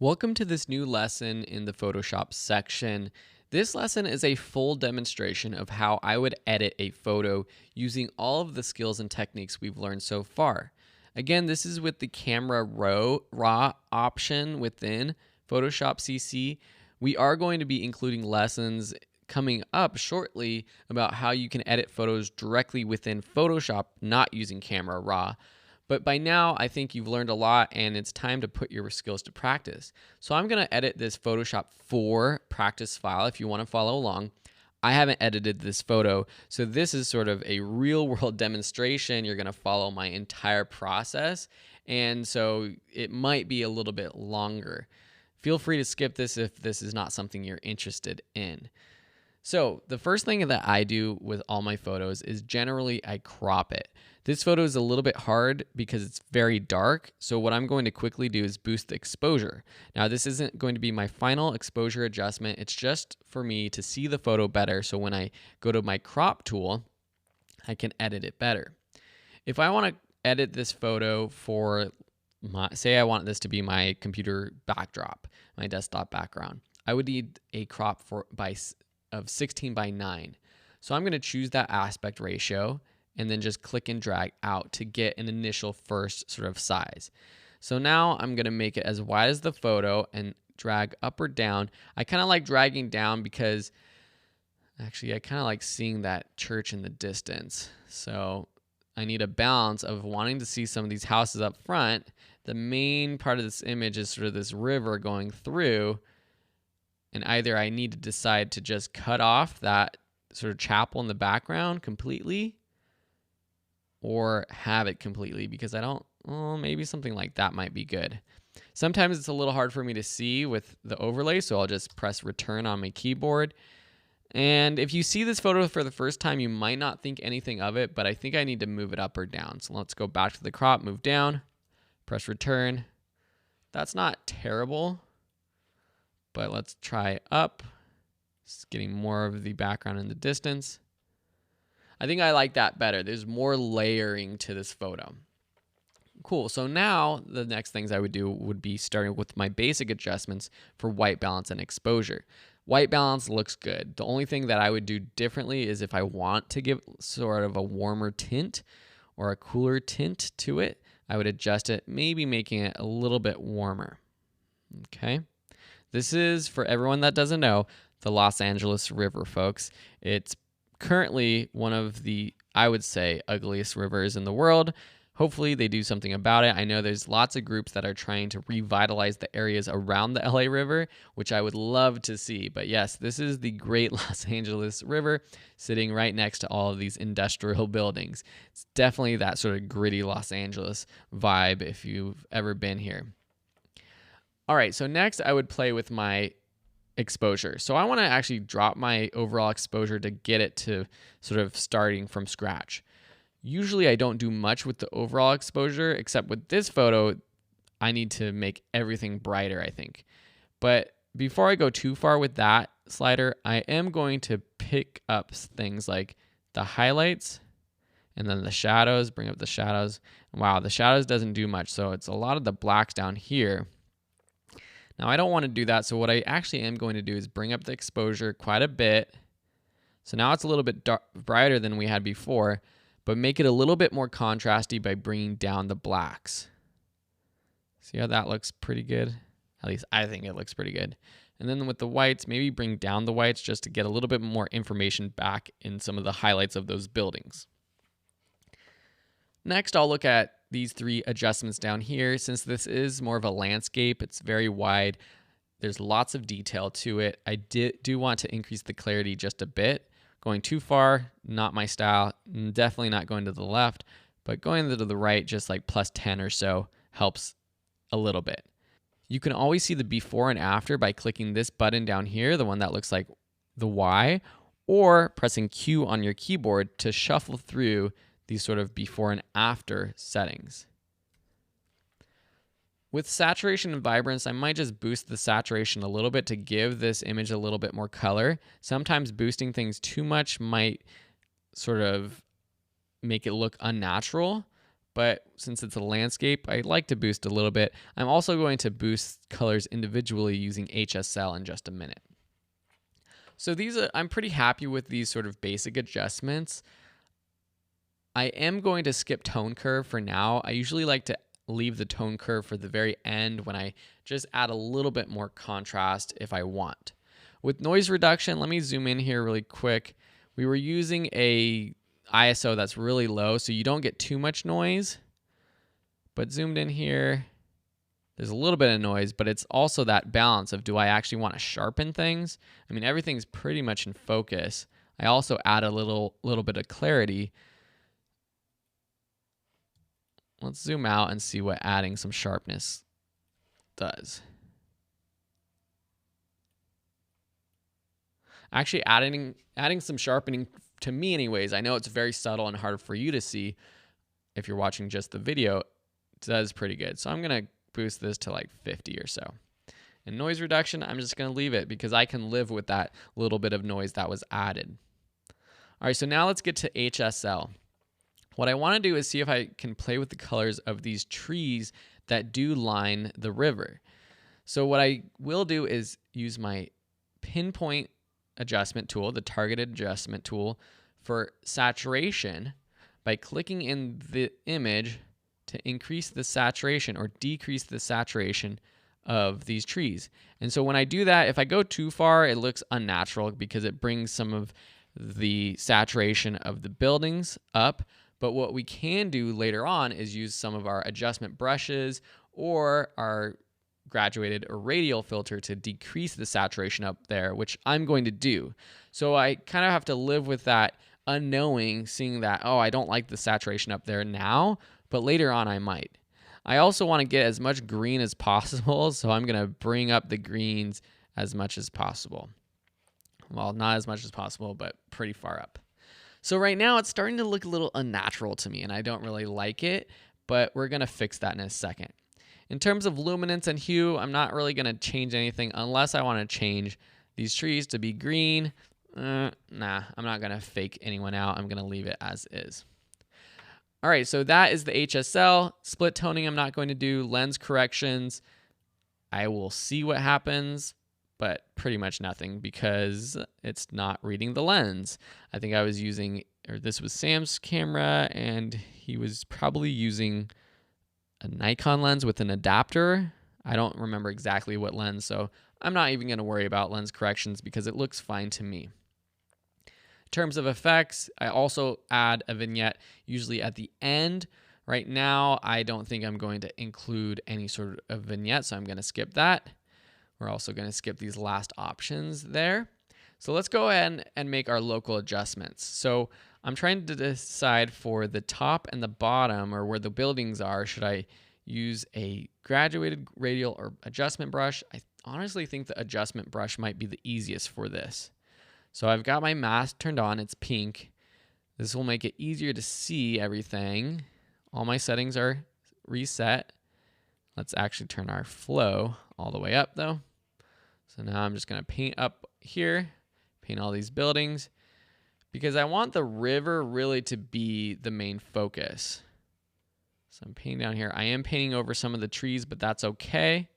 Welcome to this new lesson in the Photoshop section. This lesson is a full demonstration of how I would edit a photo using all of the skills and techniques we've learned so far. Again, this is with the camera raw option within Photoshop CC. We are going to be including lessons coming up shortly about how you can edit photos directly within Photoshop, not using camera raw. But by now, I think you've learned a lot and it's time to put your skills to practice. So I'm going to edit this Photoshop 4 practice file if you want to follow along. I haven't edited this photo, so this is sort of a real world demonstration. You're going to follow my entire process, and so it might be a little bit longer. Feel free to skip this if this is not something you're interested in. So the first thing that I do with all my photos is generally I crop it. This photo is a little bit hard because it's very dark. So what I'm going to quickly do is boost the exposure. Now this isn't going to be my final exposure adjustment. It's just for me to see the photo better. So when I go to my crop tool, I can edit it better. If I want to edit this photo for say I want this to be my computer backdrop, my desktop background, I would need a crop of 16 by 9. So I'm going to choose that aspect ratio and then just click and drag out to get an initial first sort of size. So now I'm going to make it as wide as the photo and drag up or down. I kind of like dragging down because actually I kind of like seeing that church in the distance. So I need a balance of wanting to see some of these houses up front. The main part of this image is sort of this river going through, and either I need to decide to just cut off that sort of chapel in the background completely or have it completely, because I don't, maybe something like that might be good. Sometimes it's a little hard for me to see with the overlay, so I'll just press return on my keyboard. And if you see this photo for the first time, you might not think anything of it, but I think I need to move it up or down. So let's go back to the crop, move down, press return. That's not terrible, but let's try up. It's getting more of the background in the distance. I think I like that better. There's more layering to this photo. Cool. So now the next things I would do would be starting with my basic adjustments for white balance and exposure. White balance looks good. The only thing that I would do differently is if I want to give sort of a warmer tint or a cooler tint to it, I would adjust it, maybe making it a little bit warmer. Okay. This is, for everyone that doesn't know, the Los Angeles River, folks. It's currently one of the, I would say, ugliest rivers in the world. Hopefully they do something about it. I know there's lots of groups that are trying to revitalize the areas around the LA River, which I would love to see. But yes, this is the great Los Angeles River sitting right next to all of these industrial buildings. It's definitely that sort of gritty Los Angeles vibe if you've ever been here. All right, so next I would play with my exposure. So I want to actually drop my overall exposure to get it to sort of starting from scratch. Usually I don't do much with the overall exposure, except with this photo, I need to make everything brighter, I think. But before I go too far with that slider, I am going to pick up things like the highlights and then the shadows, bring up the shadows. Wow, the shadows doesn't do much, so it's a lot of the blacks down here. Now I don't want to do that, so what I actually am going to do is bring up the exposure quite a bit. So now it's a little bit brighter than we had before, but make it a little bit more contrasty by bringing down the blacks. See how that looks pretty good? At least I think it looks pretty good. And then with the whites, maybe bring down the whites just to get a little bit more information back in some of the highlights of those buildings. Next, I'll look at these 3 adjustments down here. Since this is more of a landscape, it's very wide. There's lots of detail to it. I do want to increase the clarity just a bit. Going too far, not my style. Definitely not going to the left, but going to the right, just like plus 10 or so, helps a little bit. You can always see the before and after by clicking this button down here, the one that looks like the Y, or pressing Q on your keyboard to shuffle through these sort of before and after settings. With saturation and vibrance, I might just boost the saturation a little bit to give this image a little bit more color. Sometimes boosting things too much might sort of make it look unnatural, but since it's a landscape, I like to boost a little bit. I'm also going to boost colors individually using HSL in just a minute. So I'm pretty happy with these sort of basic adjustments. I am going to skip tone curve for now. I usually like to leave the tone curve for the very end when I just add a little bit more contrast if I want. With noise reduction, let me zoom in here really quick. We were using a ISO that's really low, so you don't get too much noise. But zoomed in here, there's a little bit of noise, but it's also that balance of, do I actually want to sharpen things? I mean, everything's pretty much in focus. I also add a little bit of clarity. Let's zoom out and see what adding some sharpness does. Actually, adding some sharpening, to me anyways, I know it's very subtle and hard for you to see if you're watching just the video, it does pretty good. So I'm going to boost this to like 50 or so. And noise reduction, I'm just going to leave it because I can live with that little bit of noise that was added. All right, so now let's get to HSL. What I want to do is see if I can play with the colors of these trees that do line the river. So what I will do is use my pinpoint adjustment tool, the targeted adjustment tool, for saturation by clicking in the image to increase the saturation or decrease the saturation of these trees. And so when I do that, if I go too far, it looks unnatural because it brings some of the saturation of the buildings up. But what we can do later on is use some of our adjustment brushes or our graduated or radial filter to decrease the saturation up there, which I'm going to do. So I kind of have to live with that unknowing, seeing that, oh, I don't like the saturation up there now, but later on I might. I also want to get as much green as possible, so I'm going to bring up the greens as much as possible. Well, not as much as possible, but pretty far up. So right now it's starting to look a little unnatural to me, and I don't really like it, but we're going to fix that in a second. In terms of luminance and hue, I'm not really going to change anything unless I want to change these trees to be green. Nah, I'm not going to fake anyone out. I'm going to leave it as is. All right, so that is the HSL. Split toning I'm not going to do. Lens corrections, I will see what happens, but pretty much nothing because it's not reading the lens. I think I was using, or this was Sam's camera, and he was probably using a Nikon lens with an adapter. I don't remember exactly what lens, so I'm not even going to worry about lens corrections because it looks fine to me. In terms of effects, I also add a vignette usually at the end. Right now, I don't think I'm going to include any sort of vignette, so I'm going to skip that. We're also going to skip these last options there. So let's go ahead and make our local adjustments. So I'm trying to decide for the top and the bottom, or where the buildings are, should I use a graduated radial or adjustment brush? I honestly think the adjustment brush might be the easiest for this. So I've got my mask turned on, it's pink. This will make it easier to see everything. All my settings are reset. Let's actually turn our flow all the way up though. So now I'm just gonna paint up here, paint all these buildings, because I want the river really to be the main focus. So I'm painting down here. I am painting over some of the trees, but that's okay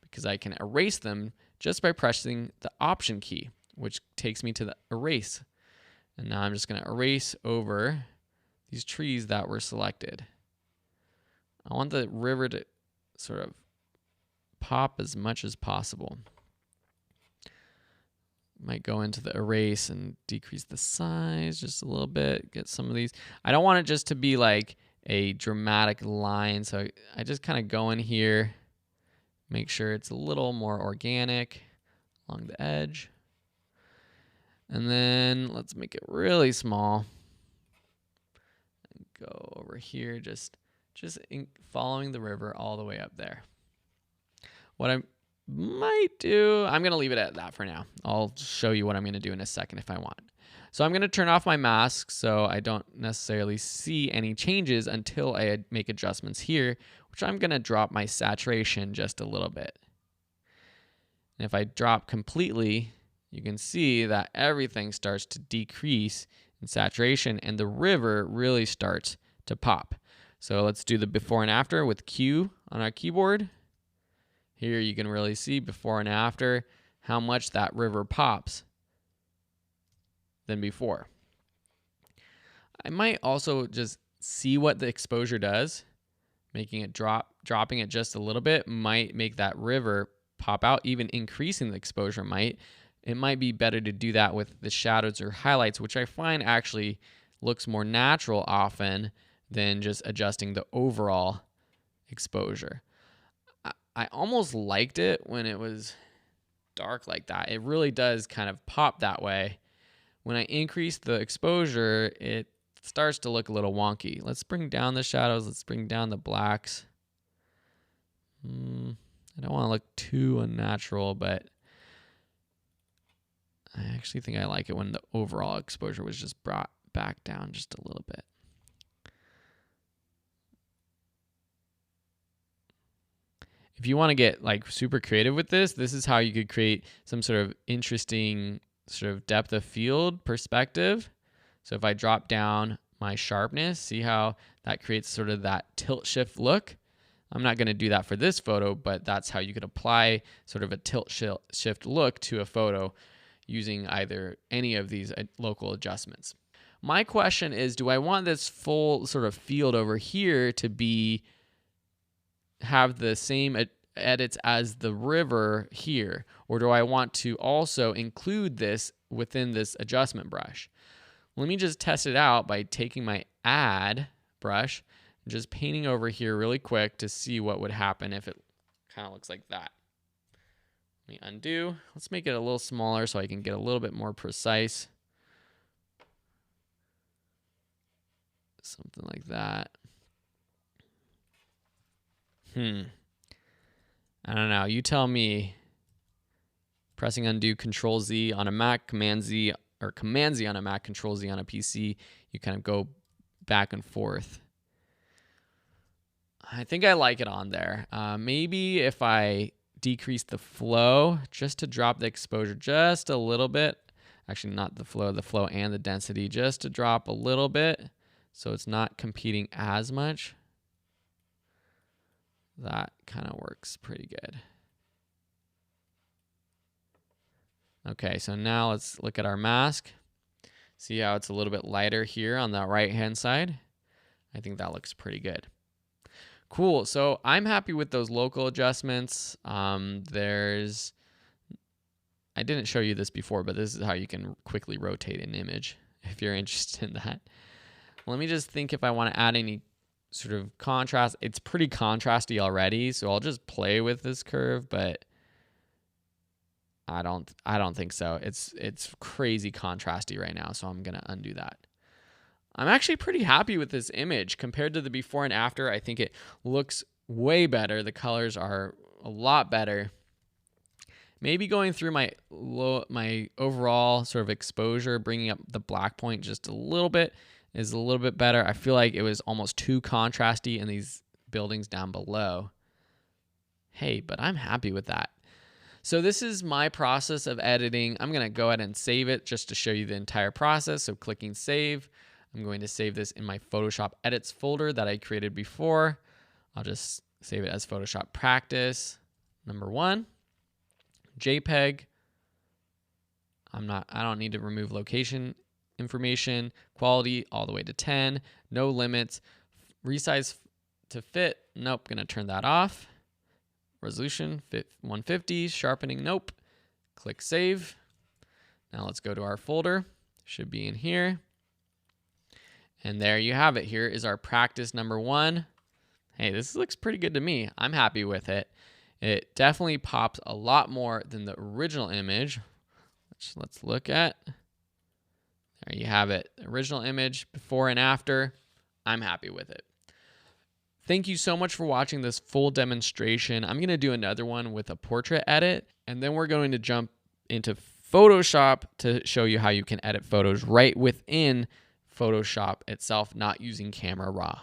because I can erase them just by pressing the Option key, which takes me to the erase. And now I'm just gonna erase over these trees that were selected. I want the river to sort of pop as much as possible. Might go into the erase and decrease the size just a little bit, get some of these. I don't want it just to be like a dramatic line, so I just kind of go in here, make sure it's a little more organic along the edge. And then let's make it really small. And go over here, just following the river all the way up there. What I might do, I'm going to leave it at that for now. I'll show you what I'm going to do in a second if I want. So I'm going to turn off my mask so I don't necessarily see any changes until I make adjustments here, which I'm going to drop my saturation just a little bit. And if I drop completely, you can see that everything starts to decrease in saturation and the river really starts to pop. So let's do the before and after with Q on our keyboard. Here you can really see before and after how much that river pops than before. I might also just see what the exposure does. Making it dropping it just a little bit might make that river pop out. Even increasing the exposure might. It might be better to do that with the shadows or highlights, which I find actually looks more natural often than just adjusting the overall exposure. I almost liked it when it was dark like that. It really does kind of pop that way. When I increase the exposure, it starts to look a little wonky. Let's bring down the shadows. Let's bring down the blacks. I don't want to look too unnatural, but I actually think I like it when the overall exposure was just brought back down just a little bit. If you want to get like super creative with this is how you could create some sort of interesting sort of depth of field perspective. So if I drop down my sharpness, see how that creates sort of that tilt shift look? I'm not going to do that for this photo, but that's how you could apply sort of a tilt shift look to a photo using either any of these local adjustments. My question is, do I want this full sort of field over here to have the same edits as the river here? Or do I want to also include this within this adjustment brush? Let me just test it out by taking my add brush and just painting over here really quick to see what would happen if it kind of looks like that. Let me undo. Let's make it a little smaller so I can get a little bit more precise. Something like that. I don't know. You tell me. Pressing undo, Control Z on a Mac, Command Z, or Command Z on a Mac, Control Z on a PC. You kind of go back and forth. I think I like it on there. Maybe if I decrease the flow just to drop the exposure just a little bit. Actually, not the flow and the density, just to drop a little bit so it's not competing as much. That kind of works pretty good. Okay, so now let's look at our mask. See how it's a little bit lighter here on the right-hand side? I think that looks pretty good. Cool, so I'm happy with those local adjustments. I didn't show you this before, but this is how you can quickly rotate an image if you're interested in that. Let me just think if I want to add any sort of contrast. It's pretty contrasty already, so I'll just play with this curve, but I don't think so. It's crazy contrasty right now, so I'm gonna undo that. I'm actually pretty happy with this image compared to the before and after. I think it looks way better. The colors are a lot better. Maybe going through my overall sort of exposure, bringing up the black point just a little bit is a little bit better. I feel like it was almost too contrasty in these buildings down below. Hey, but I'm happy with that. So this is my process of editing. I'm going to go ahead and save it just to show you the entire process. So clicking save, I'm going to save this in my Photoshop edits folder that I created before. I'll just save it as Photoshop practice number 1. JPEG. I don't need to remove location information. Quality all the way to 10. No limits. Resize to fit. Nope, going to turn that off. Resolution 150, sharpening, nope. Click save. Now let's go to our folder. Should be in here. And there you have it. Here is our practice number 1. Hey, this looks pretty good to me. I'm happy with it. It definitely pops a lot more than the original image, which let's look at. There you have it. Original image, before and after. I'm happy with it. Thank you so much for watching this full demonstration. I'm going to do another one with a portrait edit, and then we're going to jump into Photoshop to show you how you can edit photos right within Photoshop itself, not using Camera Raw.